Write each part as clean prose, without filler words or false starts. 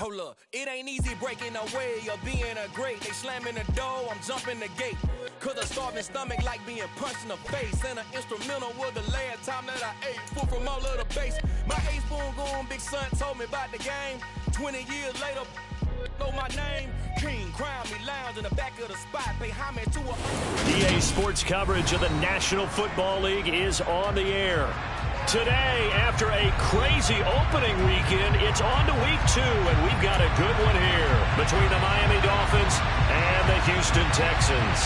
Hold up, it ain't easy breaking away or being a great. They slamming the door, I'm jumping the gate. Cause a starving stomach like being punched in the face. And an instrumental was the last time that I ate. Food from all of the base. My ace spoon going, big son told me about the game. 20 years later, know my name. King, crown me, lounge in the back of the spot. Pay homage to a... EA Sports coverage of the National Football League is on the air. Today, after a crazy opening weekend, it's on to week 2, and we've got a good one here between the Miami Dolphins and the Houston Texans.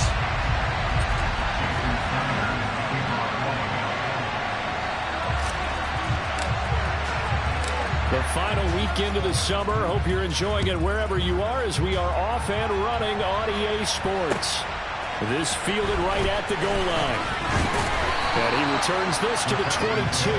The final weekend of the summer. Hope you're enjoying it wherever you are as we are off and running on EA Sports. This fielded right at the goal line. And he returns this to the 22.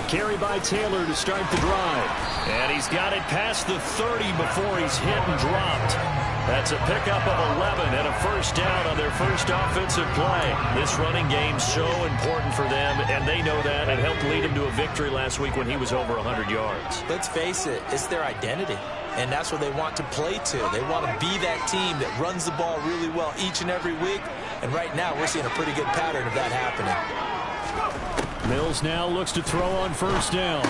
Carry by Taylor to start the drive. And he's got it past the 30 before he's hit and dropped. That's a pickup of 11 and a first down on their first offensive play. This running game's so important for them, and they know that. It helped lead him to a victory last week when he was over 100 yards. Let's face it, it's their identity. And that's what they want to play to. They want to be that team that runs the ball really well each and every week. And right now, we're seeing a pretty good pattern of that happening. Mills now looks to throw on first down.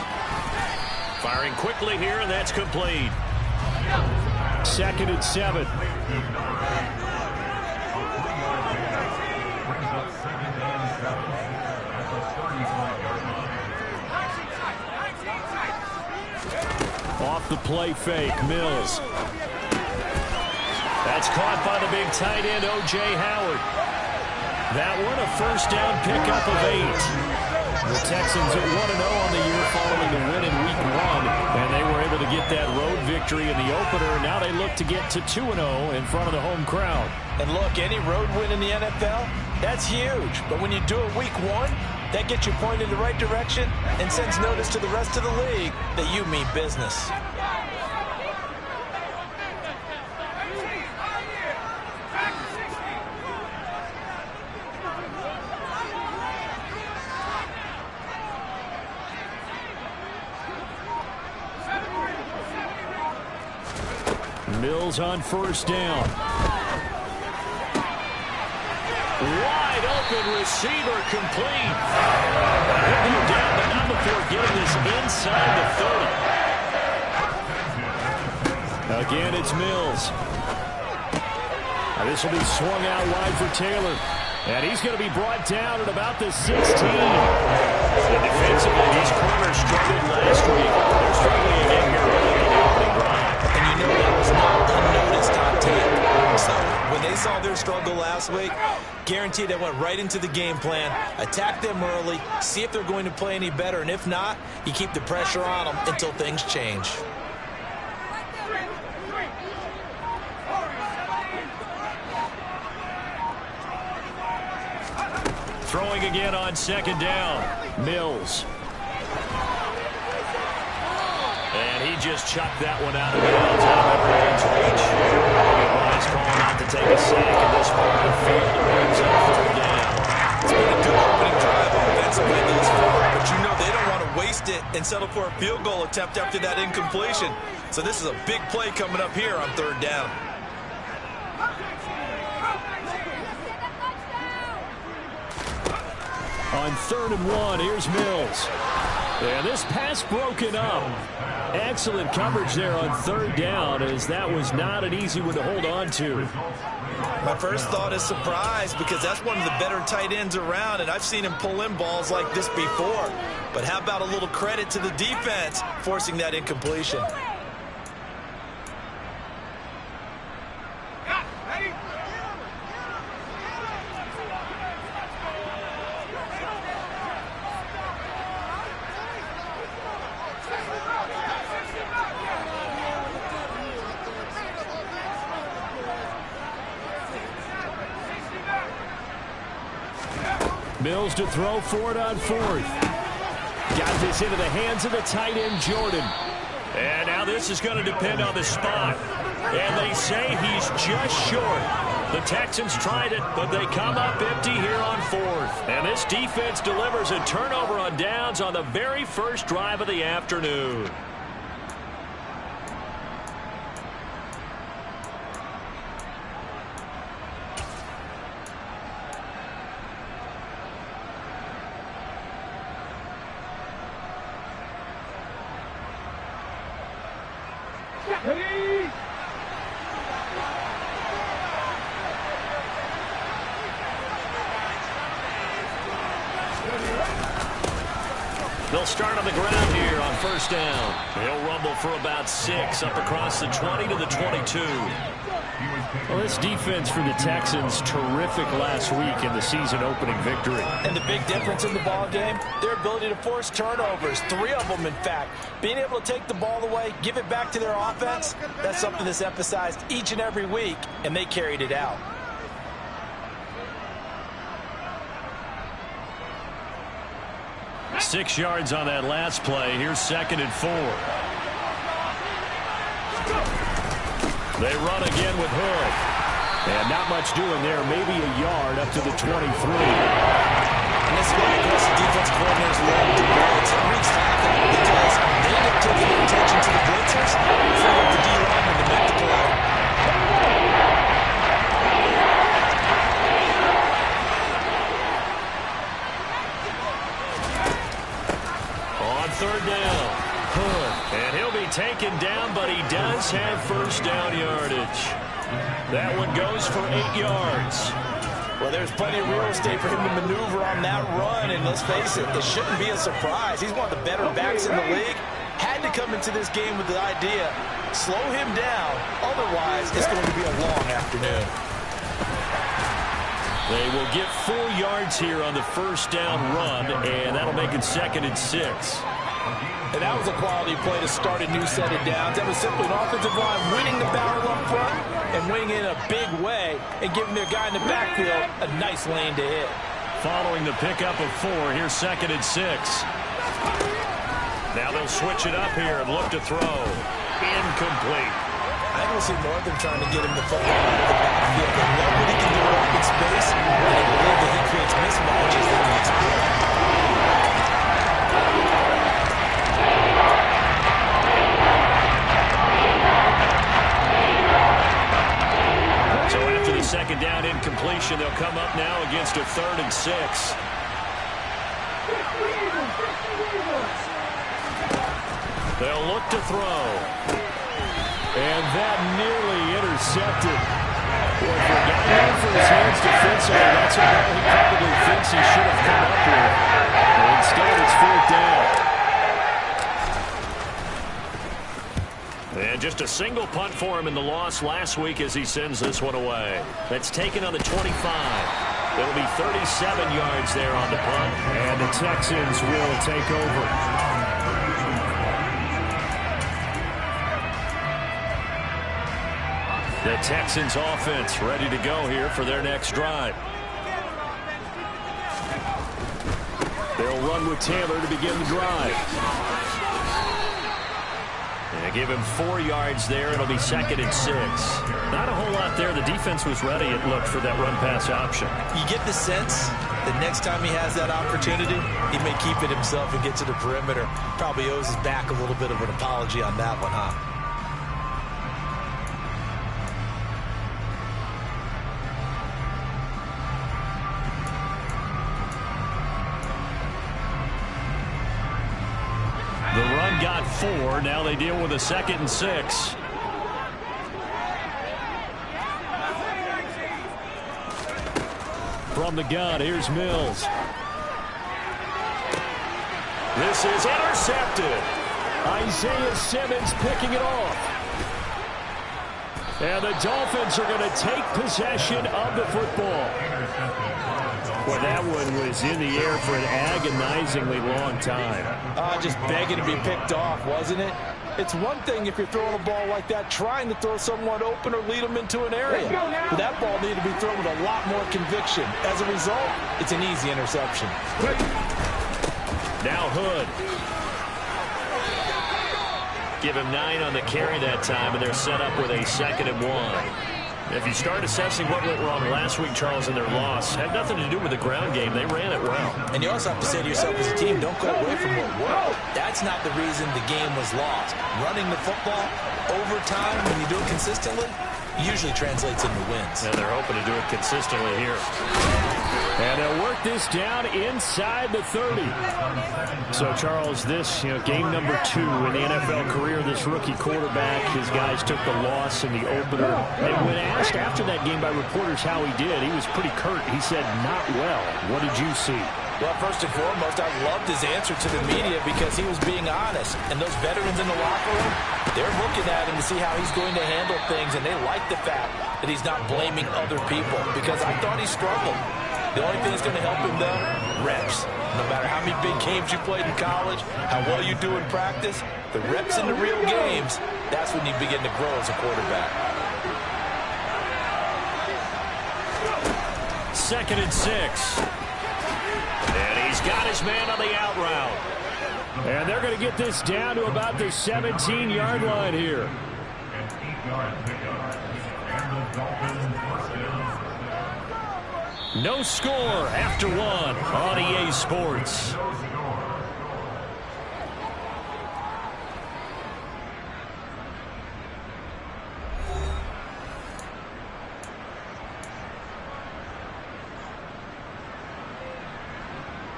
Firing quickly here, and that's complete. 2nd and 7. Off the play fake, Mills. That's caught by the big tight end, O.J. Howard. That one a first down pickup of 8. The Texans are 1-0 on the year following the win in Week 1, and they were able to get that road victory in the opener. Now they look to get to 2-0 in front of the home crowd. And look, any road win in the NFL, that's huge. But when you do it Week 1, that gets you pointed in the right direction and sends notice to the rest of the league that you mean business. Mills on first down. Wide open receiver complete. He'll go down, but not before getting this inside the 30. Again, it's Mills. This will be swung out wide for Taylor. And he's going to be brought down at about the 16. And defensively, these corners struggled last week. They're struggling again here early in the opening drive. And you know that was not unnoticed on tape. So when they saw their struggle last week, guaranteed they went right into the game plan, attack them early, see if they're going to play any better. And if not, you keep the pressure on them until things change. Throwing again on 2nd down. Mills. And he just chucked that one out of bounds, out of everyone's reach. He's calling out to take a sack in this part of the field. It brings up 3rd down. It's been a good opening drive offensively thus far, but you know they don't want to waste it and settle for a field goal attempt after that incompletion. So this is a big play coming up here on 3rd down. On 3rd and 1, here's Mills. And this pass broken up. Excellent coverage there on 3rd down, as that was not an easy one to hold on to. My first thought is surprise, because that's one of the better tight ends around, and I've seen him pull in balls like this before. But how about a little credit to the defense forcing that incompletion? Mills to throw for it on fourth. Got this into the hands of the tight end, Jordan. And now this is going to depend on the spot. And they say he's just short. The Texans tried it, but they come up empty here on fourth. And this defense delivers a turnover on downs on the very first drive of the afternoon. They'll start on the ground here on first down. They'll rumble for about 6 up across the 20 to the 22. Well, this defense for the Texans, terrific last week in the season-opening victory. And the big difference in the ball game, their ability to force turnovers, 3 of them, in fact. Being able to take the ball away, give it back to their offense, that's something that's emphasized each and every week, and they carried it out. Six yards on that last play. Here's 2nd and 4. They run again with Hood. And not much doing there. Maybe a yard up to the 23. And this is why aggressive defense coordinators love to blitz. It wreaks havoc because they end up taking their attention to the blitzers, freeing up the D-lineman to make the play. Third down. Hood. And he'll be taken down, but he does have first down yardage. That one goes for 8 yards. Well, there's plenty of real estate for him to maneuver on that run, and let's face it, it shouldn't be a surprise. He's one of the better backs in the league. Had to come into this game with the idea, slow him down, otherwise it's going to be a long afternoon. They will get 4 yards here on the first down run, and that'll make it 2nd and 6. And that was a quality play to start a new set of downs. That was simply an offensive line winning the battle up front and winning in a big way and giving their guy in the backfield a nice lane to hit. Following the pickup of 4, here's 2nd and 6. Now they'll switch it up here and look to throw. Incomplete. I don't see Northern trying to get him the football out of the backfield. They love what he can do in open space, and I believe that he creates mismatches that he exploits. So after the 2nd down incompletion, they'll come up now against a 3rd and 6. They'll look to throw. And that nearly intercepted. Boy, for a guy known for his hands defensively, that's a ball he probably thinks he should have come up with. But instead, it's 4th down. And just a single punt for him in the loss last week as he sends this one away. That's taken on the 25. It'll be 37 yards there on the punt. And the Texans will take over. The Texans offense ready to go here for their next drive. They'll run with Taylor to begin the drive. And give him 4 yards there. It'll be 2nd and 6. Not a whole lot there. The defense was ready, it looked, for that run-pass option. You get the sense that next time he has that opportunity, he may keep it himself and get to the perimeter. Probably owes his back a little bit of an apology on that one, huh? The run got 4. Now they deal with a 2nd and 6. From the gun, here's Mills. This is intercepted. Isaiah Simmons picking it off. And the Dolphins are going to take possession of the football. Well, that one was in the air for an agonizingly long time. Just begging to be picked off, wasn't it? It's one thing if you're throwing a ball like that, trying to throw someone open or lead them into an area. But that ball needed to be thrown with a lot more conviction. As a result, it's an easy interception. Now Hood. Give him 9 on the carry that time, and they're set up with a 2nd and 1. If you start assessing what went wrong last week, Charles, in their loss, had nothing to do with the ground game. They ran it well. And you also have to say to yourself as a team, don't go away from what worked. That's not the reason the game was lost. Running the football over time, when you do it consistently, usually translates into wins. And they're hoping to do it consistently here. And they'll work this down inside the 30. So, Charles, this, game number 2 in the NFL career, this rookie quarterback, his guys took the loss in the opener. And when asked after that game by reporters how he did, he was pretty curt. He said, not well. What did you see? Well, first and foremost, I loved his answer to the media because he was being honest. And those veterans in the locker room, they're looking at him to see how he's going to handle things, and they like the fact that he's not blaming other people because I thought he struggled. The only thing that's going to help him, though, reps. No matter how many big games you played in college, how well you do in practice, the reps in the real games, that's when you begin to grow as a quarterback. 2nd and 6. And he's got his man on the out route. And they're going to get this down to about the 17-yard line here. No score after 1 on EA Sports.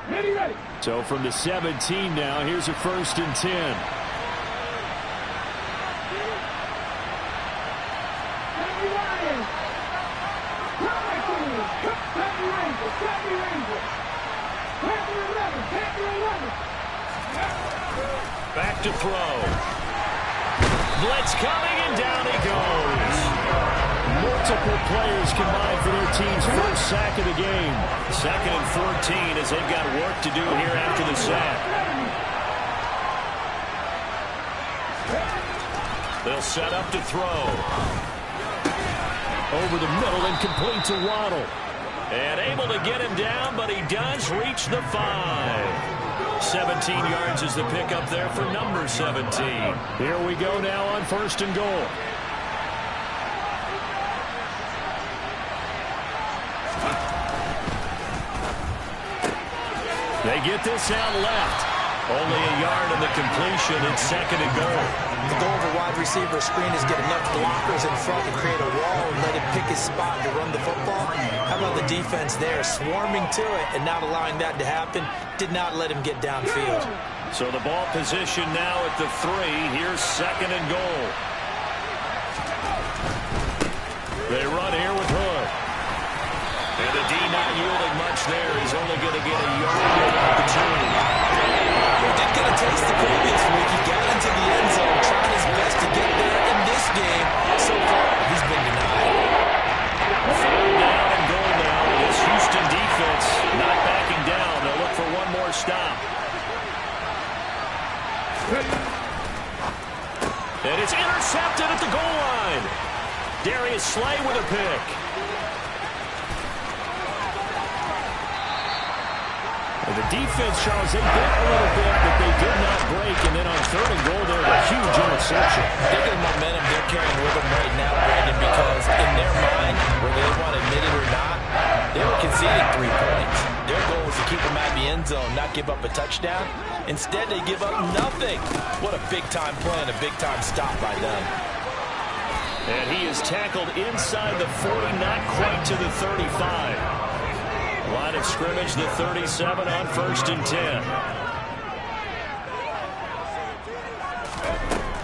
Ready. So from the 17 now, here's a 1st and 10. Back to throw. Blitz coming, and down he goes. Multiple players combined for their team's first sack of the game. 2nd and 14 as they've got work to do here after the sack. They'll set up to throw. Over the middle and complete to Waddle. And able to get him down, but he does reach the 5. 17 yards is the pickup there for number 17. Here we go now on 1st and goal. They get this out left. Only a yard in the completion. It's 2nd and goal. The goal of a wide receiver screen is get enough blockers in front to create a wall and let him pick his spot to run the football. How about the defense there, swarming to it and not allowing that to happen? Did not let him get downfield. So the ball position now at the 3. Here's 2nd and goal. They run here with Hood. And the D not yielding much there. He's only going to get a yard of opportunity. He did get a taste the previous week. He got into the end zone, trying his best to get there in this game. So far, he's been denied. 3rd down and goal now. This Houston defense not backing down. They'll look for one more stop. And it's intercepted at the goal line. Darius Slay with a pick. The defense, Charles, they bit a little bit, but they did not break. And then on 3rd and goal, there was a huge interception. Think of the momentum they're carrying with them right now, Brandon, because in their mind, whether they want to admit it or not, they were conceding 3 points. Their goal was to keep them at the end zone, not give up a touchdown. Instead, they give up nothing. What a big-time play and a big-time stop by them. And he is tackled inside the 40, not quite to the 35. Line of scrimmage, the 37 on 1st and 10.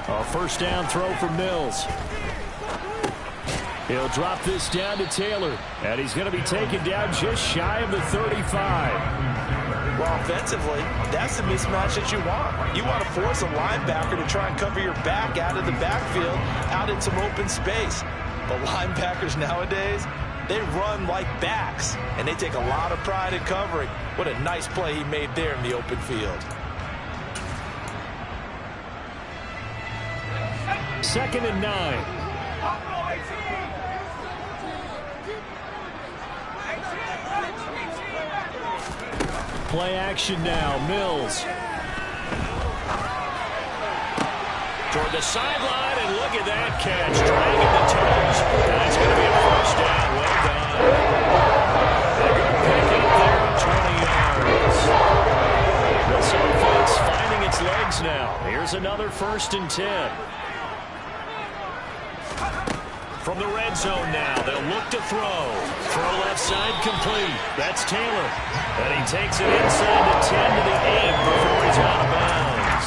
A 1st down throw for Mills. He'll drop this down to Taylor. And he's going to be taken down just shy of the 35. Well, offensively, that's the mismatch that you want. You want to force a linebacker to try and cover your back out of the backfield, out in some open space. But linebackers nowadays, they run like backs, and they take a lot of pride in covering. What a nice play he made there in the open field. 2nd and 9. Play action now. Mills. Toward the sideline, and look at that catch. Dragging the toes. And it's going to be a first down. Well done. They're going to pick up there at 20 yards. This offense finding its legs now. Here's another 1st and 10. From the red zone now, they'll look to throw. Throw left side complete. That's Taylor. And he takes it inside the 10 to the 8 before he's out of bounds.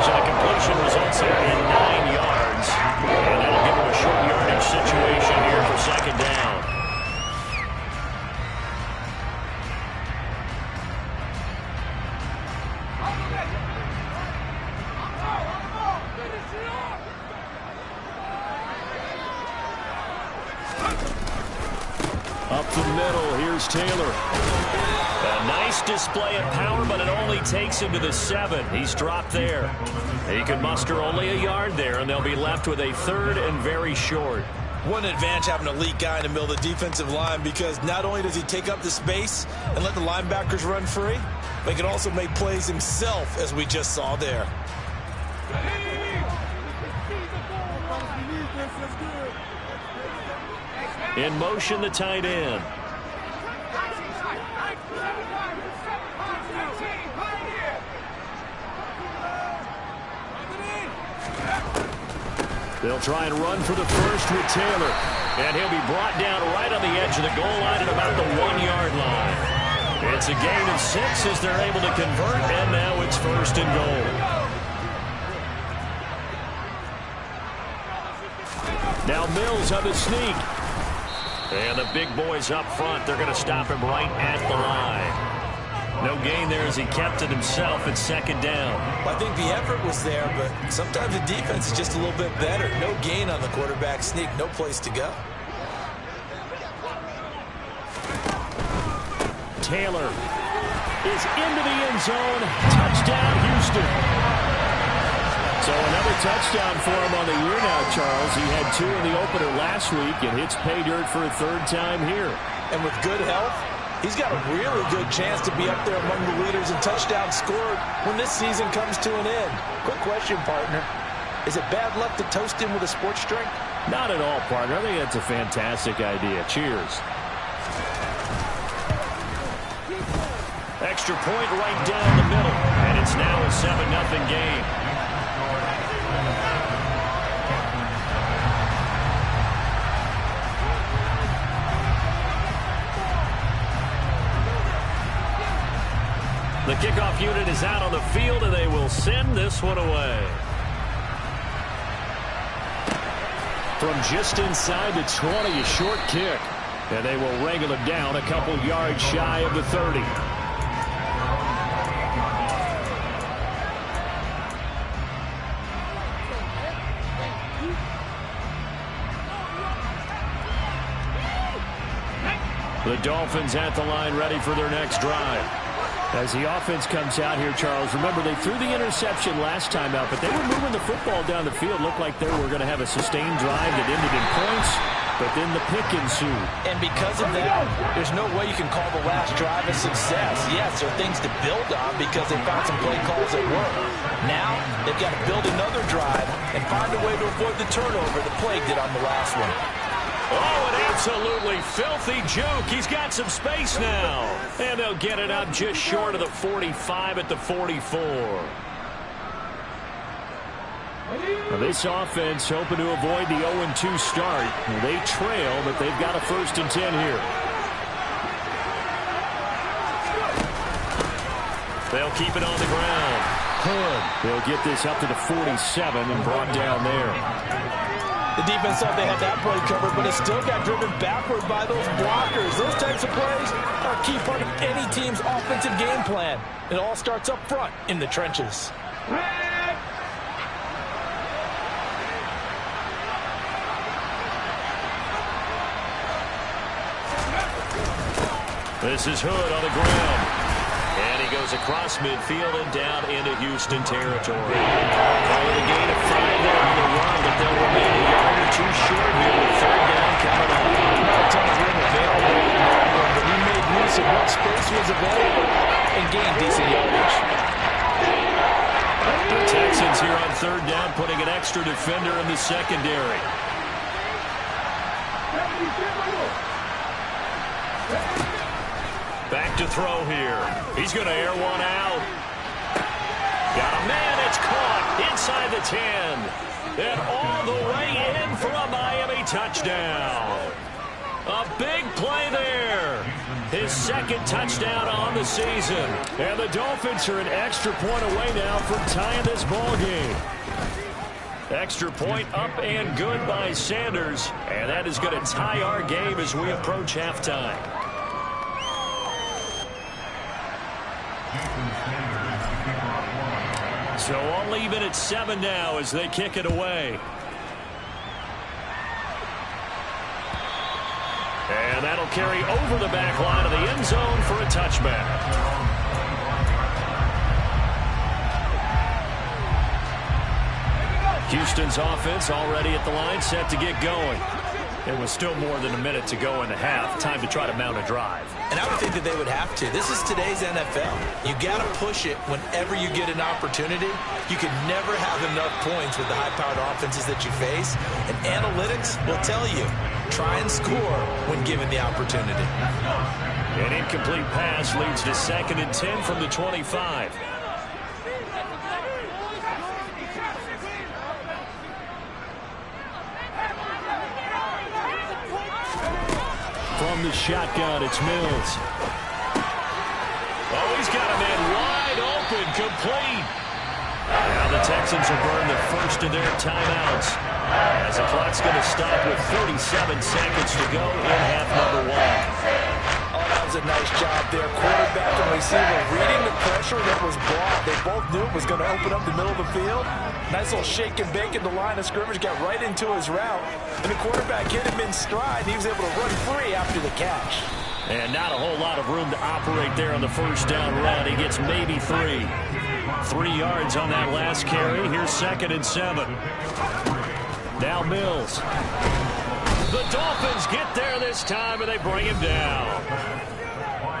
So the completion results here in 9 yards. And that'll give him a short yardage situation here for 2nd down. Up the middle, here's Taylor. A nice display of power, but it only takes him to the 7. He's dropped there. He can muster only a yard there, and they'll be left with a 3rd and very short. What an advantage having an elite guy in the middle of the defensive line, because not only does he take up the space and let the linebackers run free, but he can also make plays himself, as we just saw there. In motion, the tight end. They'll try and run for the first with Taylor. And he'll be brought down right on the edge of the goal line at about the 1-yard line. It's a gain of 6 as they're able to convert, and now it's 1st and goal. Now Mills on the sneak. And the big boys up front, they're going to stop him right at the line. No gain there as he kept it himself at 2nd down. I think the effort was there, but sometimes the defense is just a little bit better. No gain on the quarterback sneak, no place to go. Taylor is into the end zone. Touchdown, Houston. So another touchdown for him on the year now, Charles. He had 2 in the opener last week and hits pay dirt for a 3rd time here. And with good health, he's got a really good chance to be up there among the leaders in touchdowns scored when this season comes to an end. Quick question, partner. Is it bad luck to toast him with a sports drink? Not at all, partner. I think that's a fantastic idea. Cheers. Extra point right down the middle. And it's now a 7-0 game. The kickoff unit is out on the field, and they will send this one away. From just inside the 20, a short kick. And they will wrangle it down a couple yards shy of the 30. The Dolphins at the line ready for their next drive. As the offense comes out here, Charles, remember they threw the interception last time out, but they were moving the football down the field. Looked like they were going to have a sustained drive that ended in points, but then the pick ensued. And because of that, there's no way you can call the last drive a success. Yes, there are things to build on because they found some play calls that work. Now, they've got to build another drive and find a way to avoid the turnover that plagued it on the last one. Oh, an absolutely filthy juke. He's got some space now. And they'll get it up just short of the 45 at the 44. Now this offense hoping to avoid the 0-2 start. They trail, but they've got a 1st and 10 here. They'll keep it on the ground. Hood. They'll get this up to the 47 and brought down there. The defense thought they had that play covered, but it still got driven backward by those blockers. Those types of plays are a key part of any team's offensive game plan. It all starts up front in the trenches. This is Hood on the ground. And he goes across midfield and down into Houston territory. Calling a gain of 5 there on the run, but they'll remain a yard or two short here with third down coming up. Not a ton of room available, but he made use of what space was available and gained decent yardage. The Texans here on third down, putting an extra defender in the secondary. Back to throw here. He's going to air one out. Got a man. It's caught inside the 10. And all the way in for a Miami touchdown. A big play there. His second touchdown on the season. And the Dolphins are an extra point away now from tying this ball game. Extra point up and good by Sanders. And that is going to tie our game as we approach halftime. So all even at 7 now as they kick it away. And that'll carry over the back line of the end zone for a touchback. Houston's offense already at the line, set to get going. It was still more than a minute to go in the half. Time to try to mount a drive. And I would think that they would have to. This is today's NFL. You got to push it whenever you get an opportunity. You can never have enough points with the high-powered offenses that you face. And analytics will tell you, try and score when given the opportunity. An incomplete pass leads to 2nd and 10 from the 25. From the shotgun, it's Mills. Oh, he's got a man wide open, complete. Now the Texans will burn the first of their timeouts as the clock's going to stop with 37 seconds to go in half number 1. Oh, that was a nice job there. Quarterback and receiver reading the pressure that was brought. They both knew it was going to open up the middle of the field. Nice little shake and bake in the line of scrimmage, got right into his route. And the quarterback hit him in stride, and he was able to run free after the catch. And not a whole lot of room to operate there on the first down run. He gets maybe 3. 3 yards on that last carry. Here's 2nd and 7. Now Mills. The Dolphins get there this time, and they bring him down.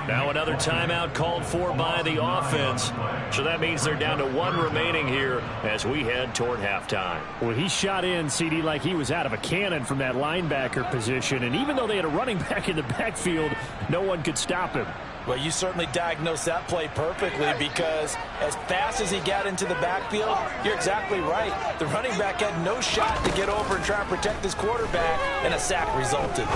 Now another timeout called for by the offense. So that means they're down to 1 remaining here as we head toward halftime. Well, he shot in, CD, like he was out of a cannon from that linebacker position. And even though they had a running back in the backfield, no one could stop him. Well, you certainly diagnosed that play perfectly because as fast as he got into the backfield, you're exactly right. The running back had no shot to get over and try and protect his quarterback, and a sack resulted.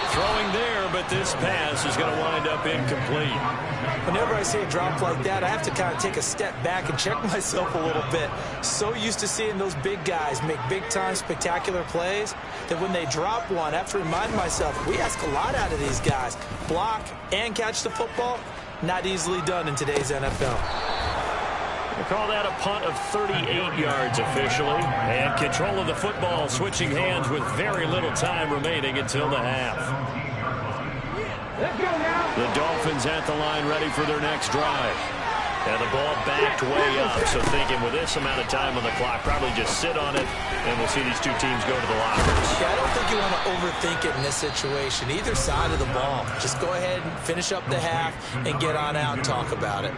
Throwing there, but this pass is going to wind up incomplete. Whenever I see a drop like that, I have to kind of take a step back and check myself a little bit. So used to seeing those big guys make big-time spectacular plays that when they drop one, I have to remind myself, we ask a lot out of these guys. Block and catch the football, not easily done in today's NFL. We'll call that a punt of 38 yards officially. And control of the football switching hands with very little time remaining until the half. The Dolphins at the line ready for their next drive. And the ball backed way up. So thinking with this amount of time on the clock, probably just sit on it, and we'll see these two teams go to the lockers. Yeah, I don't think you want to overthink it in this situation. Either side of the ball. Just go ahead and finish up the half and get on out and talk about it.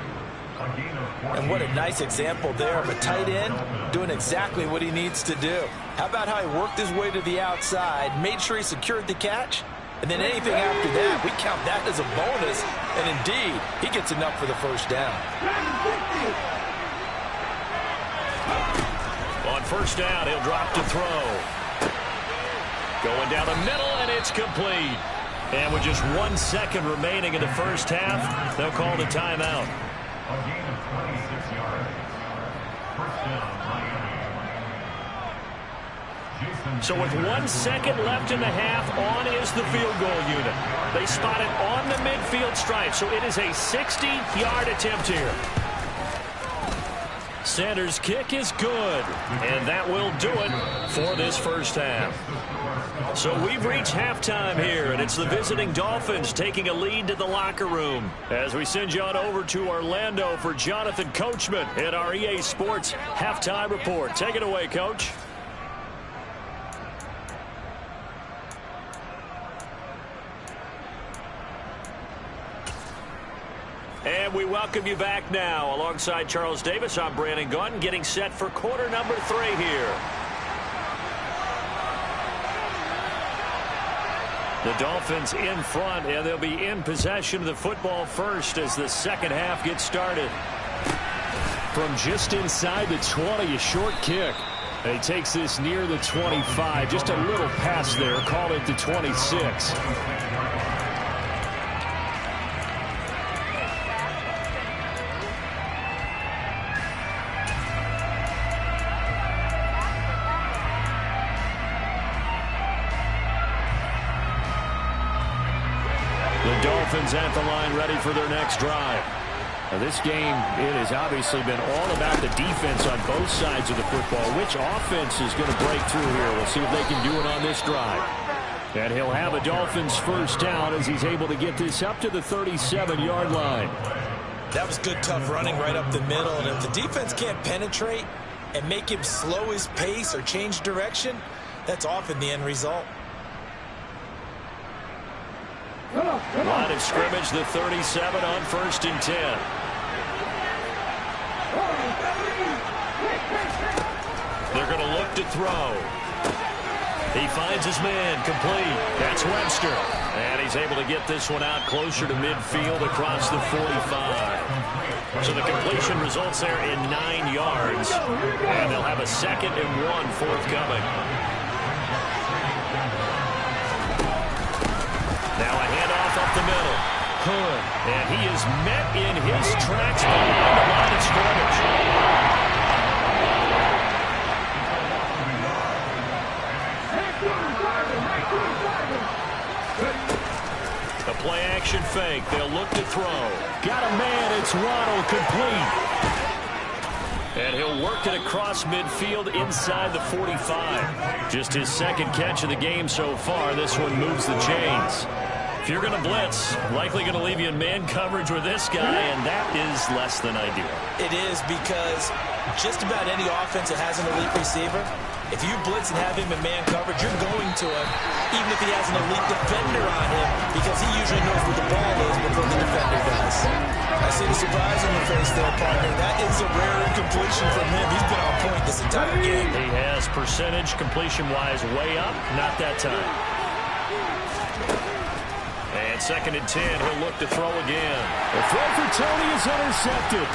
And what a nice example there of a tight end doing exactly what he needs to do. How about how he worked his way to the outside, made sure he secured the catch, and then anything after that, we count that as a bonus. And indeed, he gets enough for the first down. On first down, he'll drop to throw. Going down the middle, and it's complete. And with just 1 second remaining in the first half, they'll call the timeout. A gain of 26 yards. First down, Miami. So with 1 second left in the half, on is the field goal unit. They spot it on the midfield stripe, so it is a 60-yard attempt here. Sanders' kick is good, and that will do it for this first half. So we've reached halftime here, and it's the visiting Dolphins taking a lead to the locker room. As we send you on over to Orlando for Jonathan Coachman at our EA Sports Halftime Report. Take it away, Coach. And we welcome you back now. Alongside Charles Davis, I'm Brandon Gunn, getting set for quarter number 3 here. The Dolphins in front, and they'll be in possession of the football first as the second half gets started. From just inside the 20, a short kick. And he takes this near the 25. Just a little pass there. Call it the 26. Dolphins at the line ready for their next drive. Now this game, it has obviously been all about the defense on both sides of the football. Which offense is going to break through here? We'll see if they can do it on this drive. And he'll have a Dolphins first down as he's able to get this up to the 37-yard line. That was good, tough running right up the middle. And if the defense can't penetrate and make him slow his pace or change direction, that's often the end result. Line of scrimmage, the 37 on 1st and 10. They're going to look to throw. He finds his man, complete. That's Webster. And he's able to get this one out closer to midfield across the 45. So the completion results there in 9 yards. And they'll have a 2nd and 1 forthcoming. Now a handoff up the middle. Hood. And he is met in his tracks behind the line of scrimmage. A play-action fake. They'll look to throw. Got a man. It's Waddle, complete. And he'll work it across midfield inside the 45. Just his 2nd catch of the game so far. This one moves the chains. If you're going to blitz, likely going to leave you in man coverage with this guy, and that is less than ideal. It is, because just about any offense that has an elite receiver, if you blitz and have him in man coverage, you're going to him, even if he has an elite defender on him, because he usually knows where the ball is before the defender does. I see the surprise on the face there, partner. That is a rare incompletion from him. He's been on point this entire game. He has percentage completion-wise way up. Not that time. And 2nd and 10, he'll look to throw again. The throw for Tony is intercepted.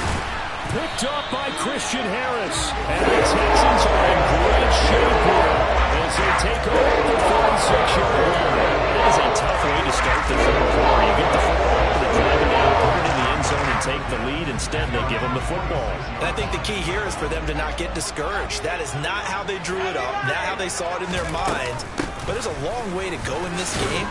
Picked off by Christian Harris. And the Texans are in great shape here as they take over the 46-yard line. That is a tough way to start the third quarter. You get the football, they drive it down, put it in the end zone, and take the lead. Instead, they give them the football. And I think the key here is for them to not get discouraged. That is not how they drew it up, not how they saw it in their minds. But there's a long way to go in this game.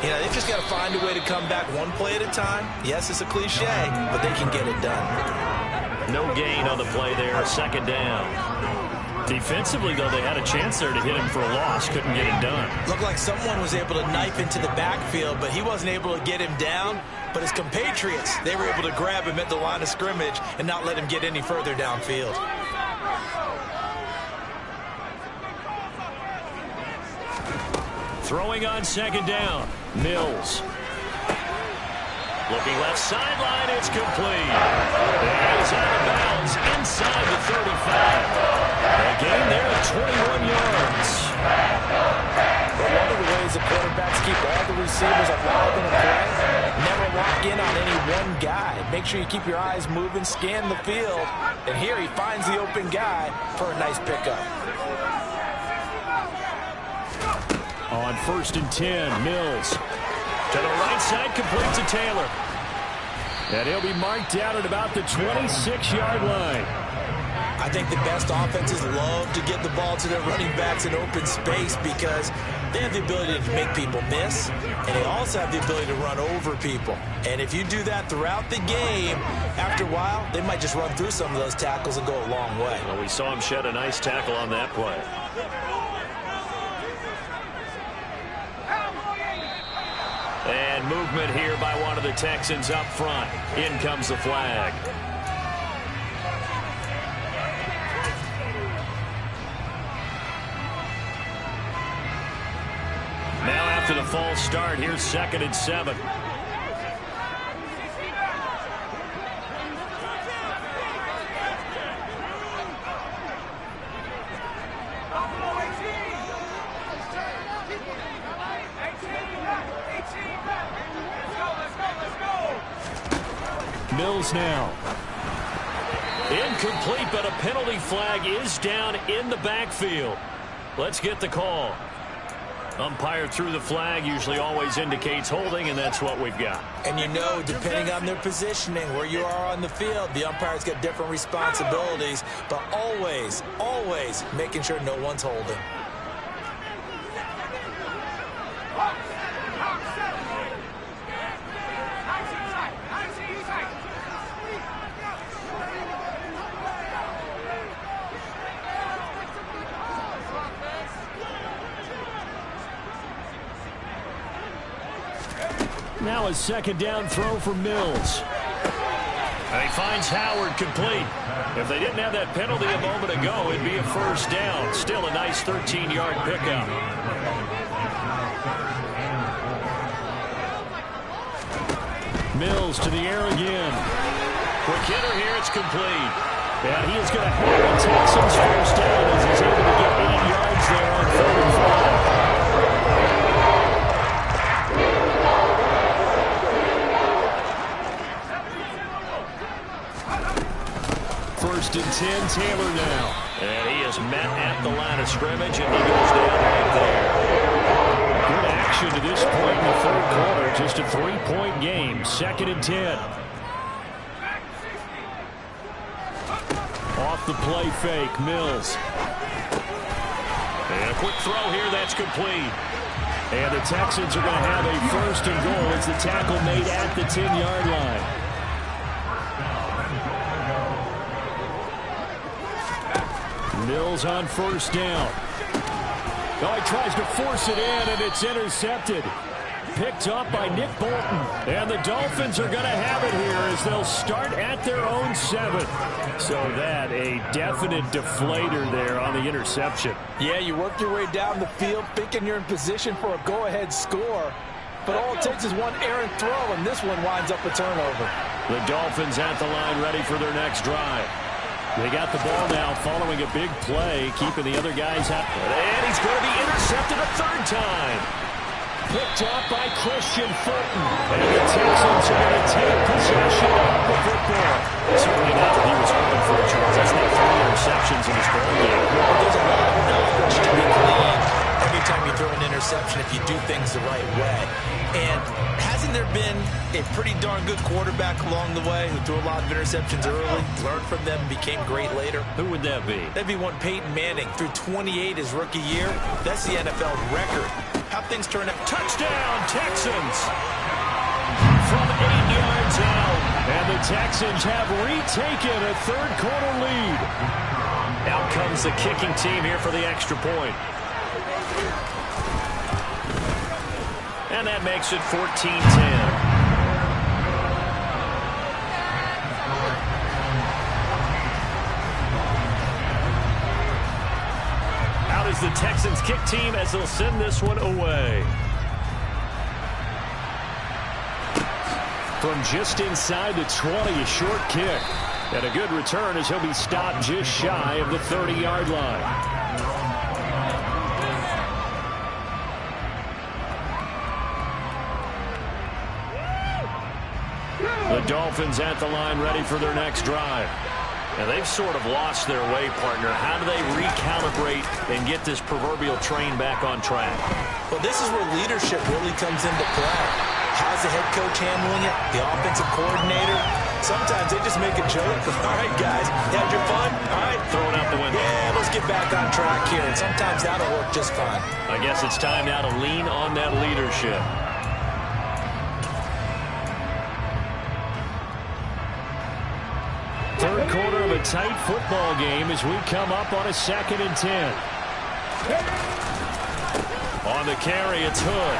You know, they've just got to find a way to come back one play at a time. Yes, it's a cliche, but they can get it done. No gain on the play there, 2nd down. Defensively, though, they had a chance there to hit him for a loss. Couldn't get it done. Looked like someone was able to knife into the backfield, but he wasn't able to get him down. But his compatriots, they were able to grab him at the line of scrimmage and not let him get any further downfield. Throwing on 2nd down. Mills. Looking left sideline, it's complete. That is out of bounds inside the 35. A gain there of 21 yards. But one of the ways the quarterbacks keep all the receivers alive in a play, never lock in on any one guy. Make sure you keep your eyes moving, scan the field, and here he finds the open guy for a nice pickup. On 1st and 10, Mills. To the right side, complete to Taylor. And he'll be marked down at about the 26-yard line. I think the best offenses love to get the ball to their running backs in open space because they have the ability to make people miss, and they also have the ability to run over people. And if you do that throughout the game, after a while, they might just run through some of those tackles and go a long way. Well, we saw him shed a nice tackle on that play. And movement here by one of the Texans up front. In comes the flag. Now after the false start, here's 2nd and 7. Mills now. Incomplete, but a penalty flag is down in the backfield. Let's get the call. Umpire threw the flag, usually always indicates holding, and that's what we've got. And you know, depending on their positioning, where you are on the field, the umpire's got different responsibilities, but always, always making sure no one's holding. Now a 2nd down throw for Mills. And he finds Howard complete. If they didn't have that penalty a moment ago, it'd be a 1st down. Still a nice 13-yard pickup. Mills to the air again. Quick hitter here, it's complete. And he is going to have the Texans 1st down as he's able to get 8 yards there on 3rd and 5. 1st and 10, Taylor now. And he is met at the line of scrimmage, and he goes down right there. Good action to this point in the 3rd quarter. Just a 3-point game. 2nd and 10. Off the play fake, Mills. And a quick throw here, that's complete. And the Texans are going to have a 1st and goal as the tackle made at the 10-yard line. Mills on 1st down. Oh, he tries to force it in, and it's intercepted. Picked up by Nick Bolton. And the Dolphins are going to have it here as they'll start at their own 7. So that, a definite deflator there on the interception. Yeah, you work your way down the field thinking you're in position for a go-ahead score. But all it takes is one errant throw, and this one winds up a turnover. The Dolphins at the line ready for their next drive. They got the ball now following a big play, keeping the other guys out. And he's going to be intercepted a 3rd time. Picked up by Christian Fulton. And the Texans are going to take possession of the football. Certainly not that he was hoping for a charge. That's not 3 interceptions in his career game. There's a lot of knowledge to be gleaned every time you throw an interception if you do things the right way. And hasn't there been a pretty darn good quarterback along the way who threw a lot of interceptions early, learned from them, became great later? Who would that be? That'd be one Peyton Manning. Threw 28 his rookie year. That's the NFL record. How things turn out. Touchdown, Texans! From 8 yards out. And the Texans have retaken a 3rd quarter lead. Out comes the kicking team here for the extra point. And that makes it 14-10. Out is the Texans kick team as they'll send this one away. From just inside the 20, a short kick. And a good return as he'll be stopped just shy of the 30-yard line. The Dolphins at the line ready for their next drive. And they've sort of lost their way, partner. How do they recalibrate and get this proverbial train back on track? Well, this is where leadership really comes into play. How's the head coach handling it? The offensive coordinator? Sometimes they just make a joke. All right, guys, you had your fun? All right. Throw it out the window. Yeah, let's get back on track here. And sometimes that'll work just fine. I guess it's time now to lean on that leadership. Third quarter of a tight football game as we come up on a 2nd and 10. On the carry, it's Hood.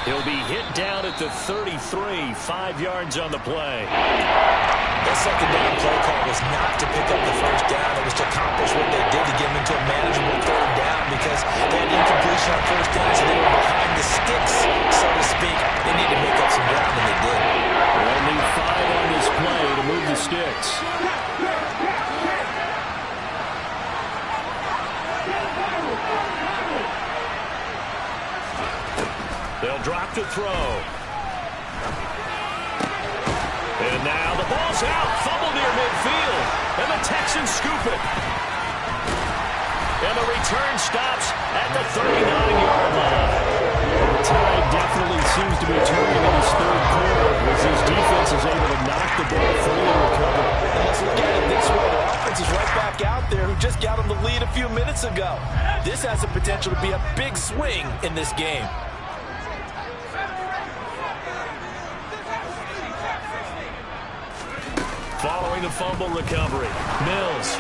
He'll be hit down at the 33, 5 yards on the play. That second down play call was not to pick up the first down. It was to accomplish what they did to get them into a manageable third down because they had incompletion on first down, so they were behind the sticks, so to speak. They need to make up some ground, and they did. They'll need 5 on this play to move the sticks. They'll drop to throw. And now the ball's out. Fumble near midfield. And the Texans scoop it. And the return stops at the 39-yard line. The tide definitely seems to be turning in this third quarter as his defense is able to knock the ball free and recover. And let's look at it this way. The offense is right back out there who just got them the lead a few minutes ago. This has the potential to be a big swing in this game. Following the fumble recovery, Mills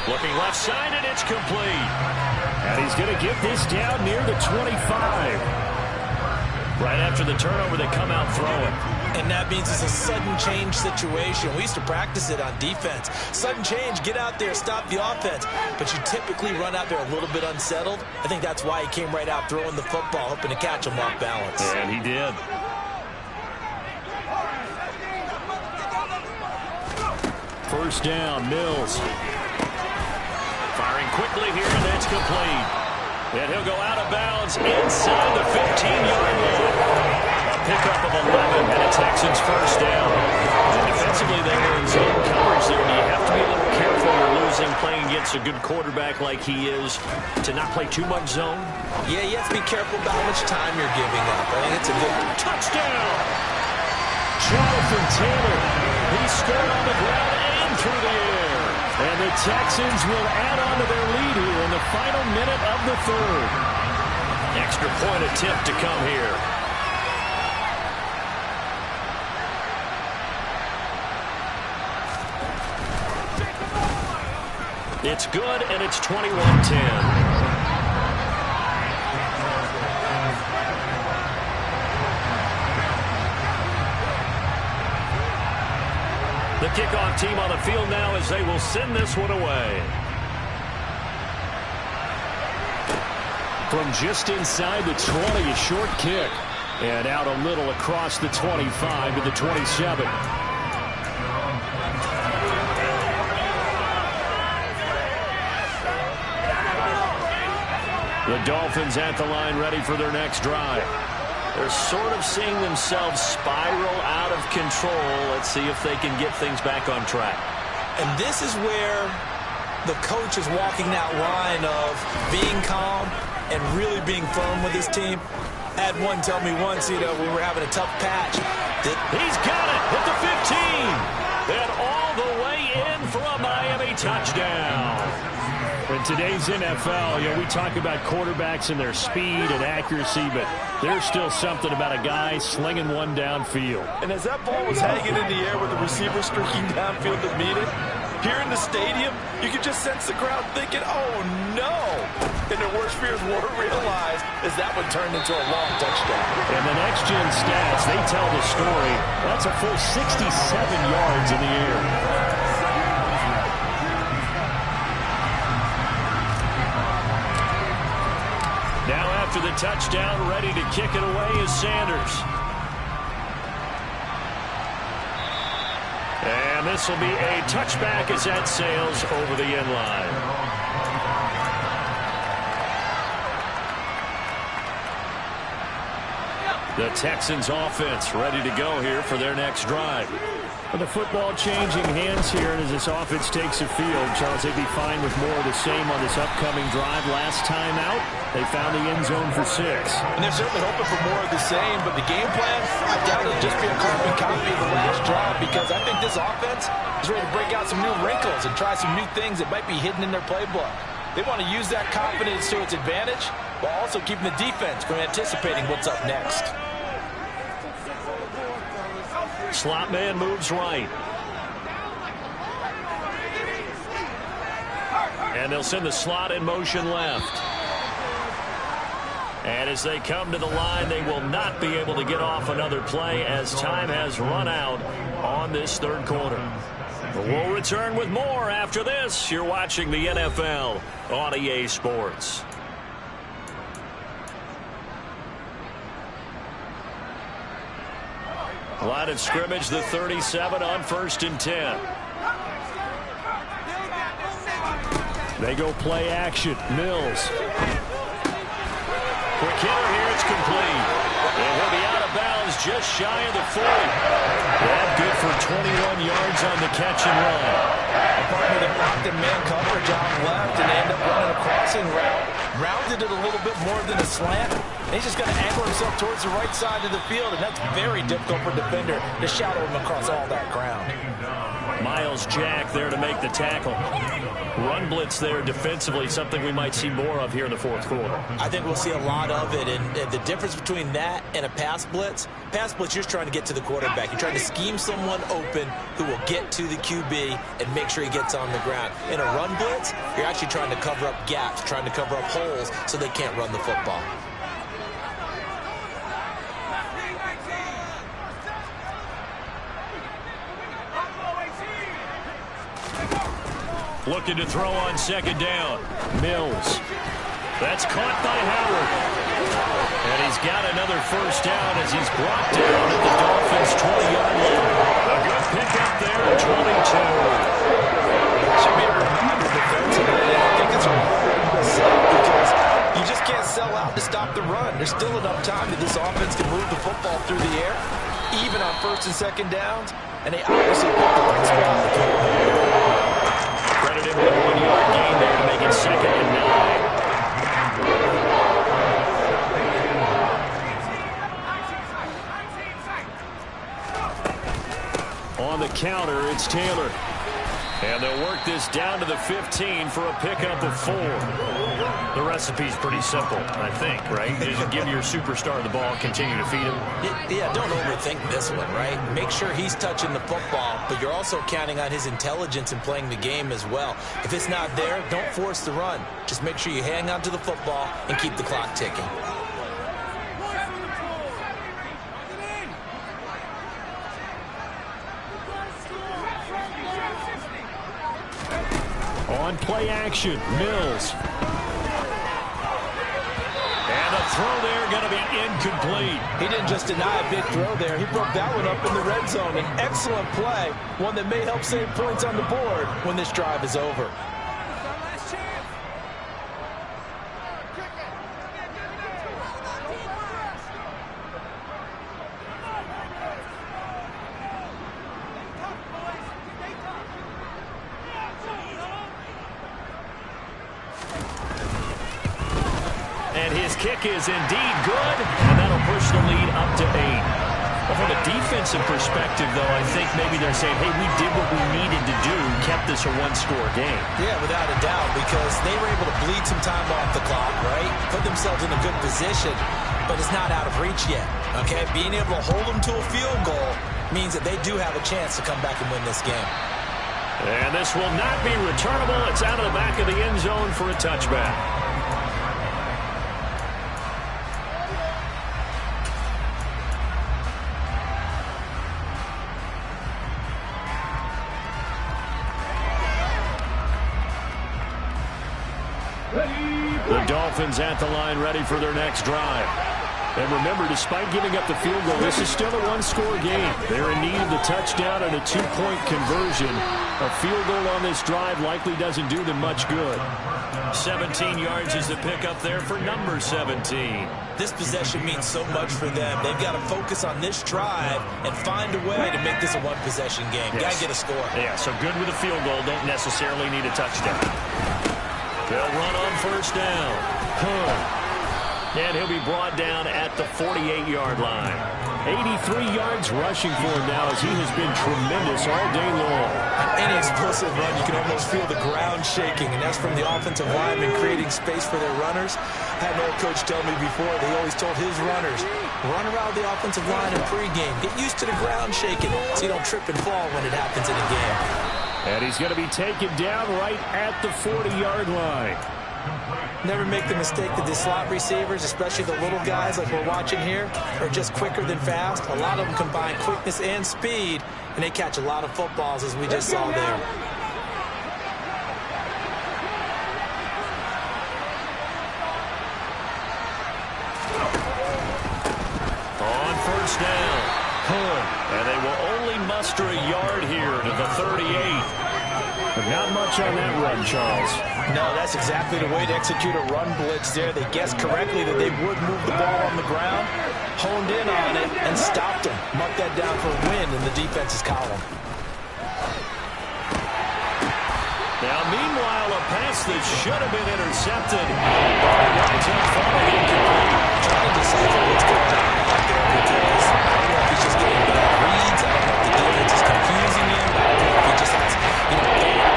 looking left side, and it's complete. And he's going to get this down near the 25. Right after the turnover, they come out throwing. And that means it's a sudden change situation. We used to practice it on defense. Sudden change, get out there, stop the offense. But you typically run out there a little bit unsettled. I think that's why he came right out throwing the football, hoping to catch him off balance. And he did. First down, Mills. Firing quickly here, and that's complete. And he'll go out of bounds inside the 15-yard line. A pickup of 11 and a Texans first down. And defensively, they were in zone coverage there. Do you have to be a little careful you're losing playing against a good quarterback like he is to not play too much zone? Yeah, you have to be careful about how much time you're giving up. I think it's a good touchdown. Jonathan Taylor. He scored on the ground and through the air. And the Texans will add on to their lead here in the final minute of the third. Extra point attempt to come here. It's good, and it's 21-10. The kickoff team on the field now as they will send this one away. From just inside the 20, a short kick. And out a little across the 25 to the 27. The Dolphins at the line ready for their next drive. They're sort of seeing themselves spiral out of control. Let's see if they can get things back on track. And this is where the coach is walking that line of being calm and really being firm with his team. I had one tell me once, we were having a tough patch. He's got it at the 15. And all the way in for a Miami touchdown. In today's NFL, we talk about quarterbacks and their speed and accuracy, but there's still something about a guy slinging one downfield. And as that ball was hanging in the air with the receiver streaking downfield to meet it, here in the stadium, you could just sense the crowd thinking, oh, no. And their worst fears were realized as that one turned into a long touchdown. And the next-gen stats, they tell the story. That's a full 67 yards in the air. Now after the touchdown, ready to kick it away is Sanders. And this will be a touchback as that sails over the end line. The Texans offense ready to go here for their next drive. With the football changing hands here, and as this offense takes the field, Charles, they'd be fine with more of the same on this upcoming drive. Last time out, they found the end zone for 6. And they're certainly hoping for more of the same, but the game plan, I doubt it'll just be a carbon copy of the last drive because I think this offense is ready to break out some new wrinkles and try some new things that might be hidden in their playbook. They want to use that confidence to its advantage while also keeping the defense from anticipating what's up next. Slot man moves right. And they'll send the slot in motion left. And as they come to the line, they will not be able to get off another play as time has run out on this third quarter. But we'll return with more after this. You're watching the NFL on EA Sports. Line of scrimmage, the 37 on 1st and 10. They go play action. Mills. Quick hitter here, it's complete. And he'll be out of bounds just shy of the 40. That good for 21 yards on the catch and run. A partner that blocked in man coverage out left, and they end up running a crossing route. Rounded it a little bit more than a slant. And he's just going to angle himself towards the right side of the field, and that's very difficult for a defender to shadow him across all that ground. Miles Jack there to make the tackle. Run blitz there defensively, something we might see more of here in the fourth quarter. I think we'll see a lot of it, and the difference between that and a pass blitz, you're just trying to get to the quarterback. You're trying to scheme someone open who will get to the QB and make sure he gets on the ground. In a run blitz, you're actually trying to cover up gaps, trying to cover up holes so they can't run the football. Looking to throw on second down. Mills. That's caught by Howard. And he's got another first down as he's brought down at the Dolphins' 20-yard line. A good pickup there at 22. Should be a reminder defensively. I think it's important to say because you just can't sell out to stop the run. There's still enough time that this offense can move the football through the air, even on 1st and 2nd downs, and they obviously picked the right spot. Credit him with a 1-yard gain there to make it 2nd and 9. On the counter, it's Taylor. And they'll work this down to the 15 for a pickup of 4. The recipe's pretty simple, I think, right? Just give your superstar the ball, continue to feed him. Yeah, don't overthink this one, right? Make sure he's touching the football, but you're also counting on his intelligence in playing the game as well. If it's not there, don't force the run. Just make sure you hang on to the football and keep the clock ticking. On play action, Mills. And a throw there going to be incomplete. He didn't just deny a big throw there. He broke that one up in the red zone. An excellent play, one that may help save points on the board when this drive is over. Kick is indeed good, and that'll push the lead up to 8. Well, from a defensive perspective, though, I think maybe they're saying, hey, we did what we needed to do, kept this a one-score game. Yeah, without a doubt, because they were able to bleed some time off the clock, right? Put themselves in a good position, but it's not out of reach yet, okay? Being able to hold them to a field goal means that they do have a chance to come back and win this game. And this will not be returnable. It's out of the back of the end zone for a touchback. The Dolphins at the line ready for their next drive. And remember, despite giving up the field goal, this is still a one-score game. They're in need of the touchdown and a 2-point conversion. A field goal on this drive likely doesn't do them much good. 17 yards is the pickup there for number 17. This possession means so much for them. They've got to focus on this drive and find a way to make this a one-possession game. Yes. Got to get a score. Yeah, so good with a field goal. Don't necessarily need a touchdown. They'll run on first down. And he'll be brought down at the 48-yard line. 83 yards rushing for him now as he has been tremendous all day long. On any explosive run, you can almost feel the ground shaking, and that's from the offensive linemen creating space for their runners. I had an old coach tell me before, they always told his runners, run around the offensive line in pregame. Get used to the ground shaking so you don't trip and fall when it happens in a game. And he's going to be taken down right at the 40-yard line. Never make the mistake that the slot receivers, especially the little guys like we're watching here, are just quicker than fast. A lot of them combine quickness and speed, and they catch a lot of footballs, as we just saw there. On first down, Hood, and they will only muster a yard here to the 38. But not much on that run, Charles. No, that's exactly the way to execute a run blitz there. They guessed correctly that they would move the ball on the ground, honed in on it, and stopped them. Mark that down for a win in the defense's column. Now, meanwhile, a pass that should have been intercepted. Right to falling incomplete. Trying to decipher what's going on out there because I don't know if he's just getting bad reads. I don't know if the defense is confusing him. I don't know if he just has,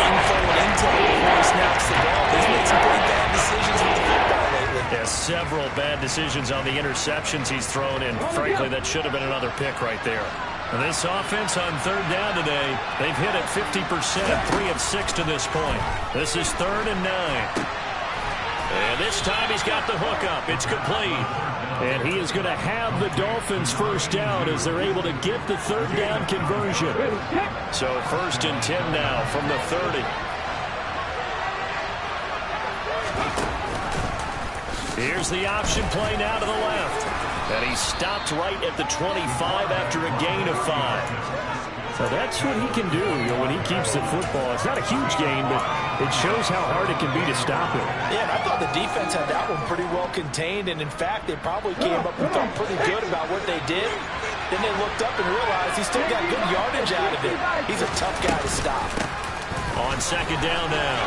info and intel before he snaps the ball. He's made some pretty bad decisions with the football lately. Yeah, several bad decisions on the interceptions he's thrown in. Frankly, that should have been another pick right there. This offense on third down today, they've hit it 50%, 3 of 6 to this point. This is 3rd and 9. And this time he's got the hook up. It's complete. And he is going to have the Dolphins first down as they're able to get the third down conversion. So 1st and 10 now from the 30. Here's the option play now to the left. And he stopped right at the 25 after a gain of 5. So that's what he can do when he keeps the football. It's not a huge gain, but it shows how hard it can be to stop him. Yeah, and I thought the defense had that one pretty well contained. And, in fact, they probably came up and felt pretty good about what they did. Then they looked up and realized he still got good yardage out of it. He's a tough guy to stop. On 2nd down now.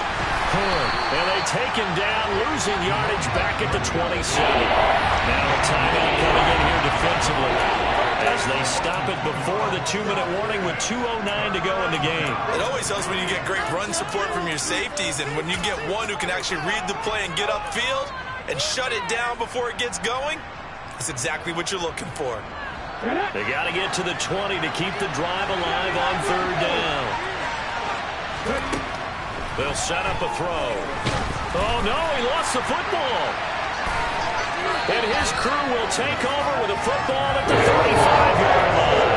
Hood. And they take him down, losing yardage back at the 27. Now a timeout coming in here defensively as they stop it before the 2-minute warning with 2:09 to go in the game. It always helps when you get great run support from your safeties, and when you get one who can actually read the play and get upfield and shut it down before it gets going, that's exactly what you're looking for. They got to get to the 20 to keep the drive alive on 3rd down. They'll set up a throw. Oh, no, he lost the football. And his crew will take over with a football at the 35-yard line.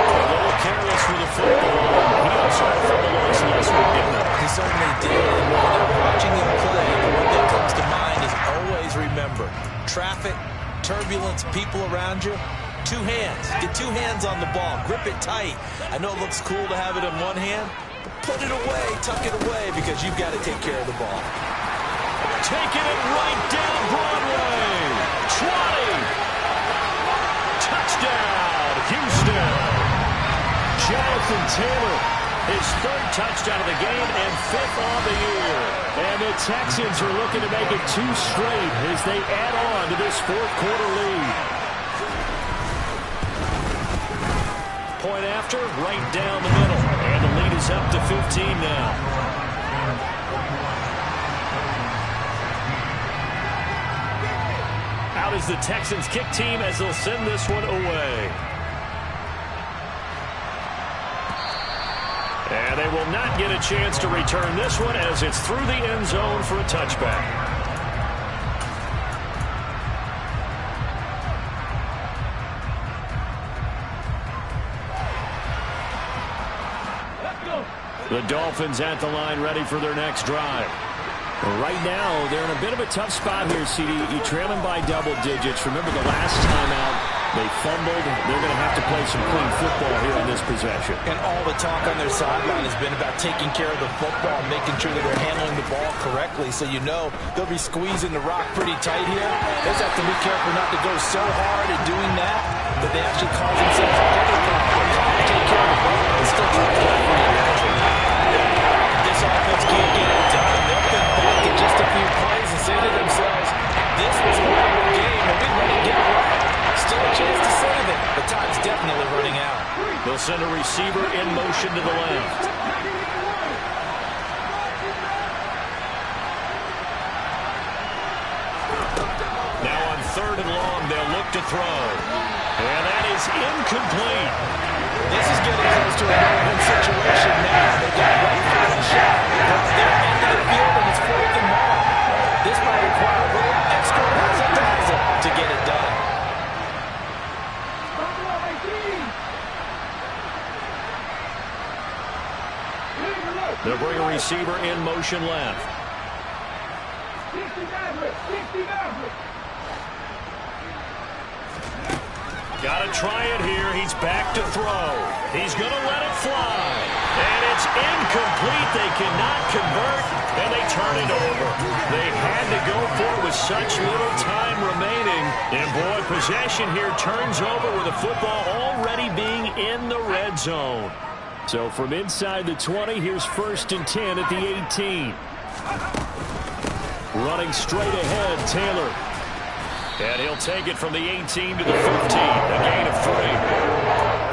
A little careless with the football. He also had a fumble loss last week, didn't he? He certainly did. And when you're watching him play, the one thing that comes to mind is always remember, traffic, turbulence, people around you, 2 hands. Get 2 hands on the ball. Grip it tight. I know it looks cool to have it in one hand, but put it away, tuck it away, because you've got to take care of the ball. Taking it right down Broadway. 20. Touchdown, Houston. Jonathan Taylor, his 3rd touchdown of the game and 5th on the year. And the Texans are looking to make it 2 straight as they add on to this 4th quarter lead. Point after, right down the middle. And the lead is up to 15 now. Out is the Texans kick team as they'll send this one away. And they will not get a chance to return this one as it's through the end zone for a touchback. The Dolphins at the line ready for their next drive. Right now, they're in a bit of a tough spot here, CD. You're trailing by double digits. Remember the last time out, they fumbled. They're going to have to play some clean football here in this possession. And all the talk on their sideline has been about taking care of the football, making sure that they're handling the ball correctly. So they'll be squeezing the rock pretty tight here. They just have to be careful not to go so hard at doing that they actually cause themselves other problems. Take care of the ball and still try to play for you. This offense can't get it done. They'll think back in just a few plays and say to themselves, this was a wild game and we let it get away. Still a chance to save it. The time's definitely running out. They'll send a receiver in motion to the left. Now on 3rd and long, they'll look to throw. And that is incomplete. This is getting close to a no-win situation now. They got right for the shot. They're into the field and it's 4th and long. This might require They'll bring a receiver in motion left. Got to try it here. He's back to throw. He's going to let it fly. And it's incomplete. They cannot convert, and they turn it over. They had to go for it with such little time remaining. And, boy, possession here turns over with the football already being in the red zone. So from inside the 20, here's 1st and 10 at the 18. Running straight ahead, Taylor. And he'll take it from the 18 to the 15, a gain of 3.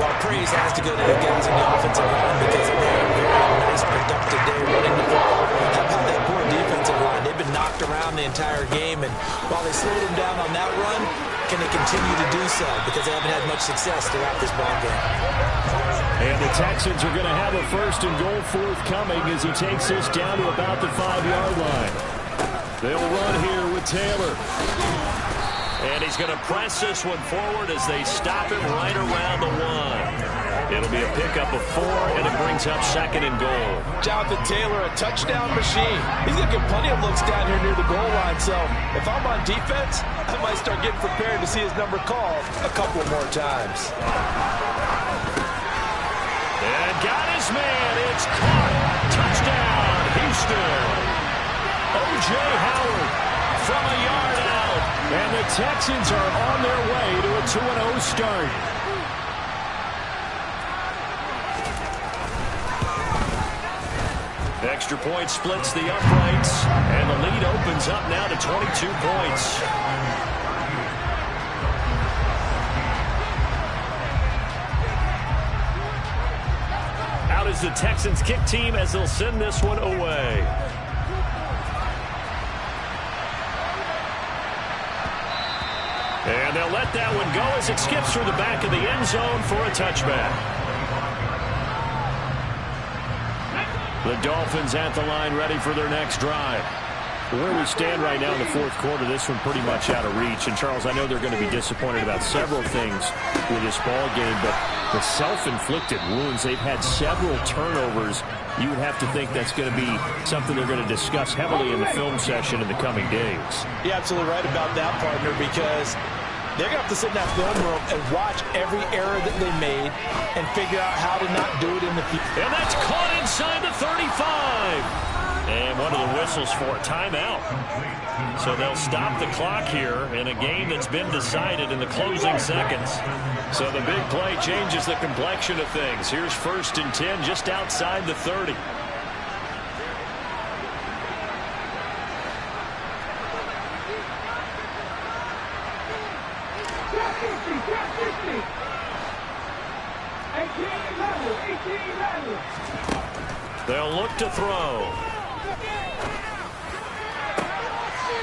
Well, praise has to go to the guys in the offensive line because they had a very nice, productive day running the ball. How about that poor defensive line? They've been knocked around the entire game, and while they slowed them down on that run, can they continue to do so? Because they haven't had much success throughout this ball game. And the Texans are going to have a 1st and goal forthcoming as he takes this down to about the 5-yard line. They'll run here with Taylor. And he's going to press this one forward as they stop him right around the 1. It'll be a pickup of 4, and it brings up 2nd and goal. Jonathan Taylor, a touchdown machine. He's going to get plenty of looks down here near the goal line. So if I'm on defense, I might start getting prepared to see his number called a couple more times. And got his man. It's caught. Touchdown, Houston. O.J. Howard from a yard out. And the Texans are on their way to a 2-0 start. Extra point splits the uprights, and the lead opens up now to 22 points. Out is the Texans kick team as they'll send this one away. And they'll let that one go as it skips through the back of the end zone for a touchback. The Dolphins at the line ready for their next drive. Where we stand right now in the 4th quarter, this one pretty much out of reach. And, Charles, I know they're going to be disappointed about several things with this ball game, but the self-inflicted wounds, they've had several turnovers. You would have to think that's going to be something they're going to discuss heavily in the film session in the coming days. You're absolutely right about that, partner, because they're going to have to sit in that film room and watch every error that they made and figure out how to not do it in the future. And that's caught inside the 35. And one of the whistles for a timeout. So they'll stop the clock here in a game that's been decided in the closing seconds. So the big play changes the complexion of things. Here's 1st and 10 just outside the 30. They'll look to throw.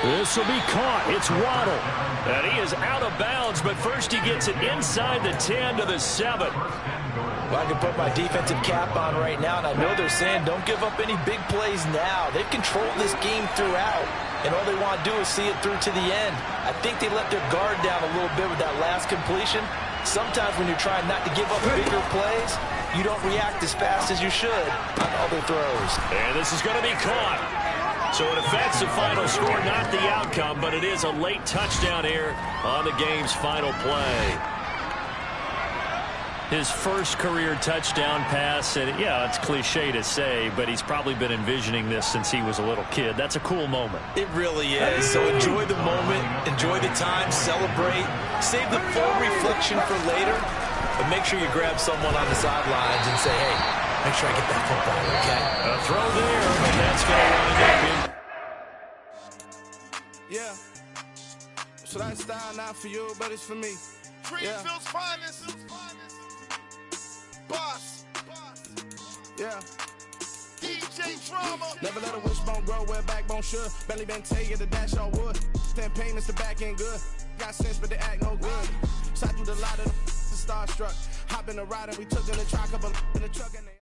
This will be caught. It's Waddle. And he is out of bounds, but first he gets it inside the 10 to the 7. Well, I can put my defensive cap on right now, and I know they're saying don't give up any big plays now. They've controlled this game throughout, and all they want to do is see it through to the end. I think they let their guard down a little bit with that last completion. Sometimes when you're trying not to give up bigger plays, you don't react as fast as you should on other throws. And this is going to be caught. So it affects the final score, not the outcome, but it is a late touchdown here on the game's final play. His first career touchdown pass, and yeah, it's cliche to say, but he's probably been envisioning this since he was a little kid. That's a cool moment. It really is. So enjoy the moment, enjoy the time, celebrate, save the full reflection for later, but make sure you grab someone on the sidelines and say, hey, make sure I get that football, okay? A throw there, but that's going to run it up in. Yeah. So that style not for you, but it's for me. Greenfield's finest. Boss. Yeah. DJ Drama. Never let a wishbone grow where backbone should. Belly been taking the dash all wood. Stand pain is the back end good. Got sense, but they act no good. So I do the lot of the starstruck. Hop in the ride and we took in the truck up in the truck and they